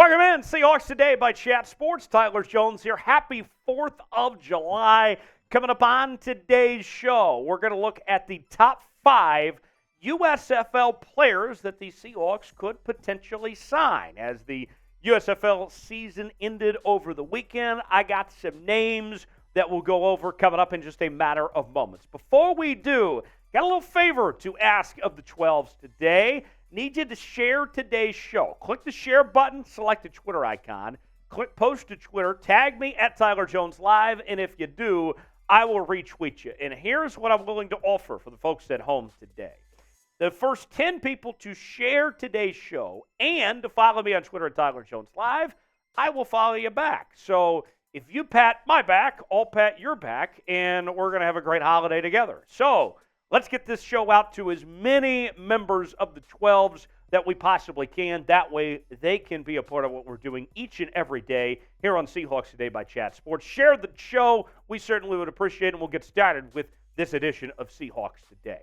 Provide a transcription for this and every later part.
Welcome in, Seahawks Today by Chat Sports. Tyler Jones here. Happy 4th of July. Coming up on today's show, we're going to look at the top 5 USFL players that the Seahawks could potentially sign. As the USFL season ended over the weekend, I got some names that we'll go over coming up in just a matter of moments. Before we do, got a little favor to ask of the 12s today. Need you to share today's show. Click the share button, select the Twitter icon, click post to Twitter, tag me at Tyler Jones Live, and if you do, I will retweet you. And here's what I'm willing to offer for the folks at home today. The first 10 people to share today's show and to follow me on Twitter at Tyler Jones Live, I will follow you back. So if you pat my back, I'll pat your back, and we're going to have a great holiday together. So let's get this show out to as many members of the 12s that we possibly can. That way they can be a part of what we're doing each and every day here on Seahawks Today by Chat Sports. Share the show. We certainly would appreciate it, and we'll get started with this edition of Seahawks Today.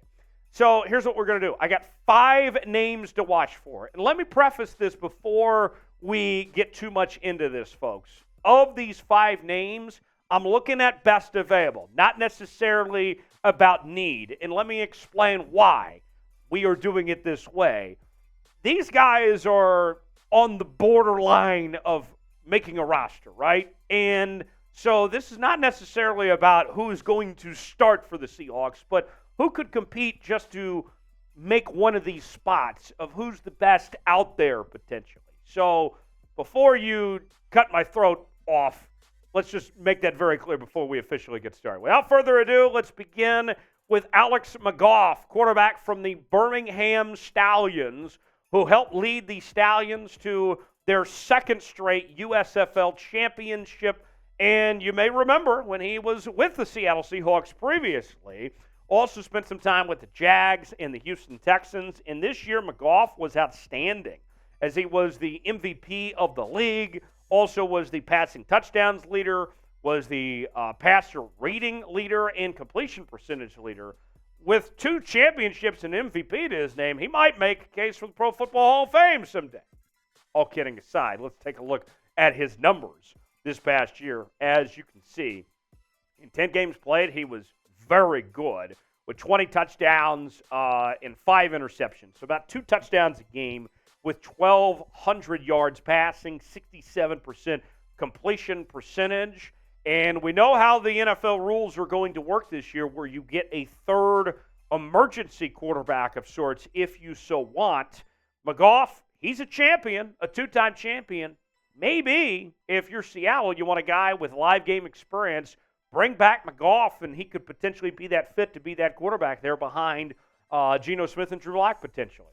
So here's what we're going to do. I got 5 names to watch for. And let me preface this before we get too much into this, folks. Of these 5 names, I'm looking at best available, not necessarily about need. And let me explain why we are doing it this way. These guys are on the borderline of making a roster, right? And so this is not necessarily about who's going to start for the Seahawks, but who could compete just to make one of these spots of who's the best out there potentially. So before you cut my throat off, let's just make that very clear before we officially get started. Without further ado, let's begin with Alex McGough, quarterback from the Birmingham Stallions, who helped lead the Stallions to their second straight USFL Championship. And you may remember when he was with the Seattle Seahawks previously, also spent some time with the Jags and the Houston Texans. And this year, McGough was outstanding as he was the MVP of the league, also was the passing touchdowns leader, was the passer rating leader, and completion percentage leader. With 2 championships and MVP to his name, he might make a case for the Pro Football Hall of Fame someday. All kidding aside, let's take a look at his numbers this past year. As you can see, in 10 games played, he was very good with 20 touchdowns and 5 interceptions. So about 2 touchdowns a game with 1,200 yards passing, 67% completion percentage. And we know how the NFL rules are going to work this year, where you get a third emergency quarterback of sorts if you so want. McGough, he's a champion, a 2-time champion. Maybe if you're Seattle, you want a guy with live game experience, bring back McGough, and he could potentially be that fit to be that quarterback there behind Geno Smith and Drew Lock potentially.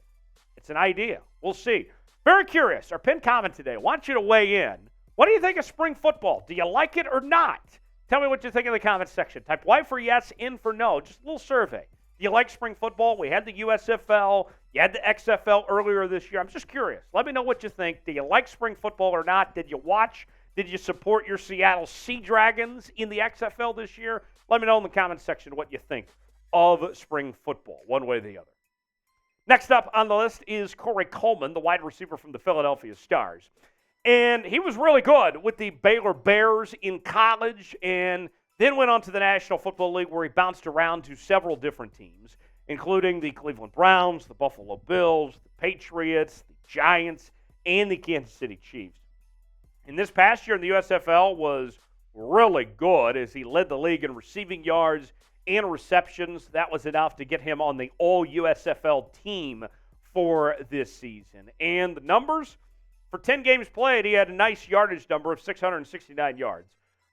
It's an idea. We'll see. Very curious. Our pinned comment today. I want you to weigh in. What do you think of spring football? Do you like it or not? Tell me what you think in the comments section. Type Y for yes, N for no. Just a little survey. Do you like spring football? We had the USFL. You had the XFL earlier this year. I'm just curious. Let me know what you think. Do you like spring football or not? Did you watch? Did you support your Seattle Sea Dragons in the XFL this year? Let me know in the comments section what you think of spring football, one way or the other. Next up on the list is Coleman, the wide receiver from the Philadelphia Stars. And he was really good with the Baylor Bears in college, and then went on to the National Football League, where he bounced around to several different teams, including the Cleveland Browns, the Buffalo Bills, the Patriots, the Giants, and the Kansas City Chiefs. And this past year in the USFL was really good as he led the league in receiving yards and receptions. That was enough to get him on the all-USFL team for this season. And the numbers, for 10 games played, he had a nice yardage number of 669 yards.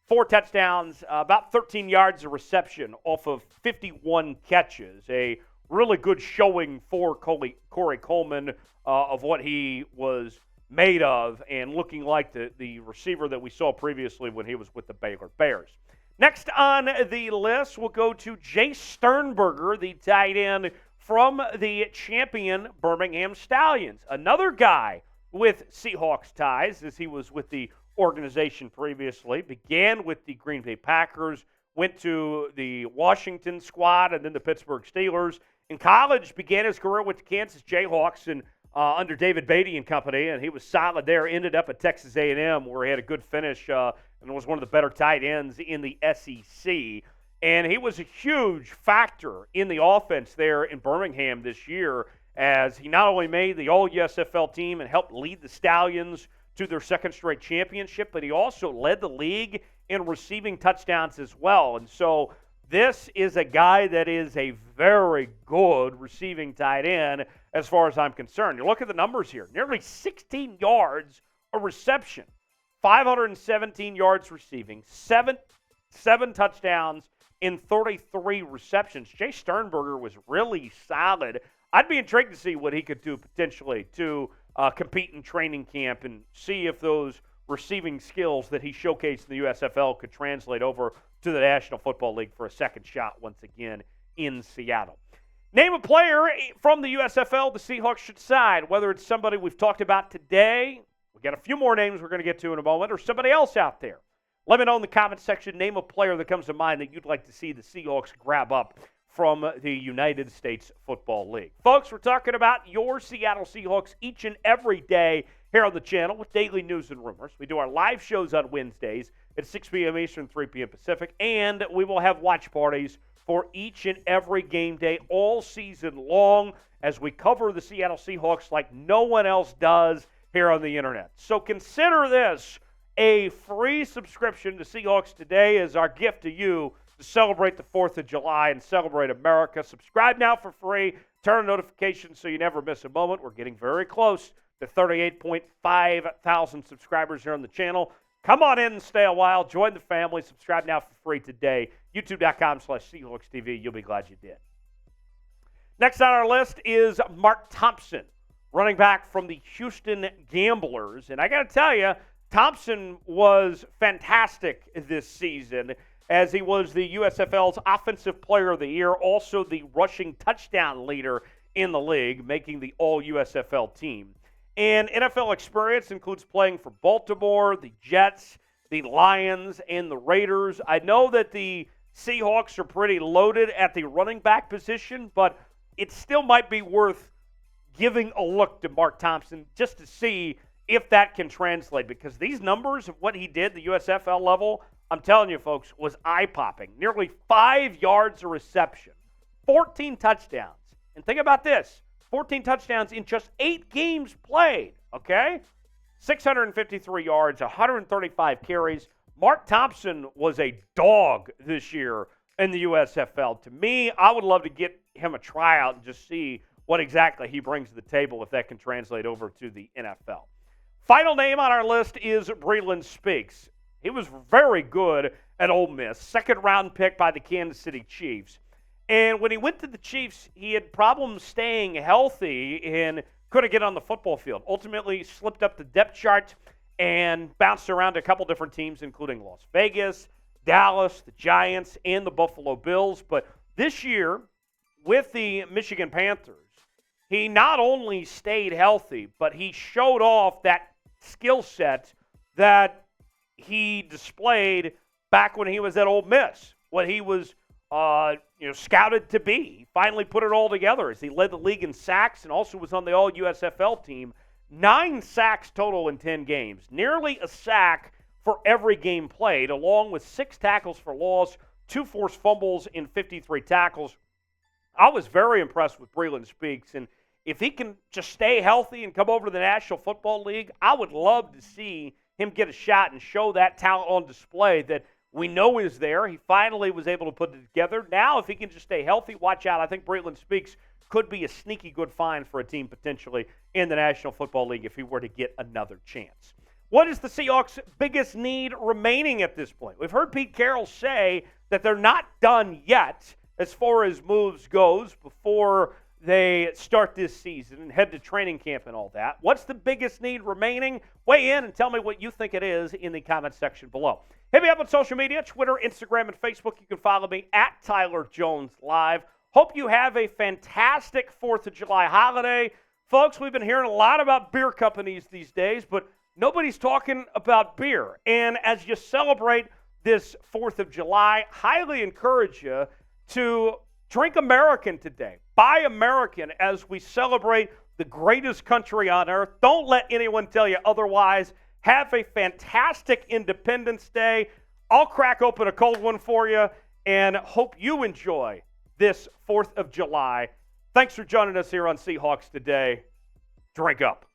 4 touchdowns, about 13 yards of reception off of 51 catches. A really good showing for Corey Coleman of what he was made of, and looking like the receiver that we saw previously when he was with the Baylor Bears. Next on the list, we'll go to Jace Sternberger, the tight end from the champion Birmingham Stallions. Another guy with Seahawks ties, as he was with the organization previously, began with the Green Bay Packers, went to the Washington squad and then the Pittsburgh Steelers. In college, began his career with the Kansas Jayhawks, and under David Beatty and company, and he was solid there. Ended up at Texas A&M, where he had a good finish and was one of the better tight ends in the SEC. And he was a huge factor in the offense there in Birmingham this year, as he not only made the All-USFL team and helped lead the Stallions to their second straight championship, but he also led the league in receiving touchdowns as well. And so this is a guy that is a very good receiving tight end as far as I'm concerned. You look at the numbers here. Nearly 16 yards a reception, 517 yards receiving, seven touchdowns in 33 receptions. Jace Sternberger was really solid. I'd be intrigued to see what he could do potentially to compete in training camp and see if those receiving skills that he showcased in the USFL could translate over to the National Football League for a second shot once again in Seattle. Name a player from the USFL the Seahawks should sign, whether it's somebody we've talked about today, we got a few more names we're going to get to in a moment, or somebody else out there. Let me know in the comments section, name a player that comes to mind that you'd like to see the Seahawks grab up from the United States Football League. Folks, we're talking about your Seattle Seahawks each and every day here on the channel with daily news and rumors. We do our live shows on Wednesdays at 6 p.m. Eastern, 3 p.m. Pacific, and we will have watch parties for each and every game day all season long as we cover the Seattle Seahawks like no one else does here on the internet. So consider this a free subscription to Seahawks Today as our gift to you to celebrate the 4th of July and celebrate America. Subscribe now for free. Turn on notifications so you never miss a moment. We're getting very close to 38.5 thousand subscribers here on the channel. Come on in and stay a while. Join the family. Subscribe now for free today. YouTube.com/Seahawks TV. You'll be glad you did. Next on our list is Mark Thompson, running back from the Houston Gamblers. And I got to tell you, Thompson was fantastic this season, as he was the USFL's Offensive Player of the Year, also the rushing touchdown leader in the league, making the All-USFL team. And NFL experience includes playing for Baltimore, the Jets, the Lions, and the Raiders. I know that the Seahawks are pretty loaded at the running back position, but it still might be worth giving a look to Mark Thompson just to see if that can translate, because these numbers of what he did, the USFL level, I'm telling you, folks, was eye-popping. Nearly 5 yards a reception, 14 touchdowns. And think about this, 14 touchdowns in just 8 games played, okay? 653 yards, 135 carries. Mark Thompson was a dog this year in the USFL. To me, I would love to get him a tryout and just see what exactly he brings to the table if that can translate over to the NFL. Final name on our list is Breeland Speaks. He was very good at Ole Miss, second-round pick by the Kansas City Chiefs. And when he went to the Chiefs, he had problems staying healthy and couldn't get on the football field. Ultimately, slipped up the depth chart and bounced around a couple different teams, including Las Vegas, Dallas, the Giants, and the Buffalo Bills. But this year, with the Michigan Panthers, he not only stayed healthy, but he showed off that skill set that he displayed back when he was at Ole Miss, what he was scouted to be. He finally put it all together as he led the league in sacks and also was on the All-USFL team. 9 sacks total in 10 games, nearly a sack for every game played, along with 6 tackles for loss, 2 forced fumbles in 53 tackles. I was very impressed with Breeland Speaks, and if he can just stay healthy and come over to the National Football League, I would love to see him get a shot and show that talent on display that we know is there. He finally was able to put it together. Now, if he can just stay healthy, watch out. I think Breeland Speaks could be a sneaky good find for a team potentially in the National Football League if he were to get another chance. What is the Seahawks' biggest need remaining at this point? We've heard Pete Carroll say that they're not done yet as far as moves goes before they start this season and head to training camp and all that. What's the biggest need remaining? Weigh in and tell me what you think it is in the comment section below. Hit me up on social media, Twitter, Instagram, and Facebook. You can follow me at Tyler Jones Live. Hope you have a fantastic 4th of July holiday. Folks, we've been hearing a lot about beer companies these days, but nobody's talking about beer. And as you celebrate this 4th of July, highly encourage you to drink American today. Buy American as we celebrate the greatest country on earth. Don't let anyone tell you otherwise. Have a fantastic Independence Day. I'll crack open a cold one for you and hope you enjoy this 4th of July. Thanks for joining us here on Seahawks Today. Drink up.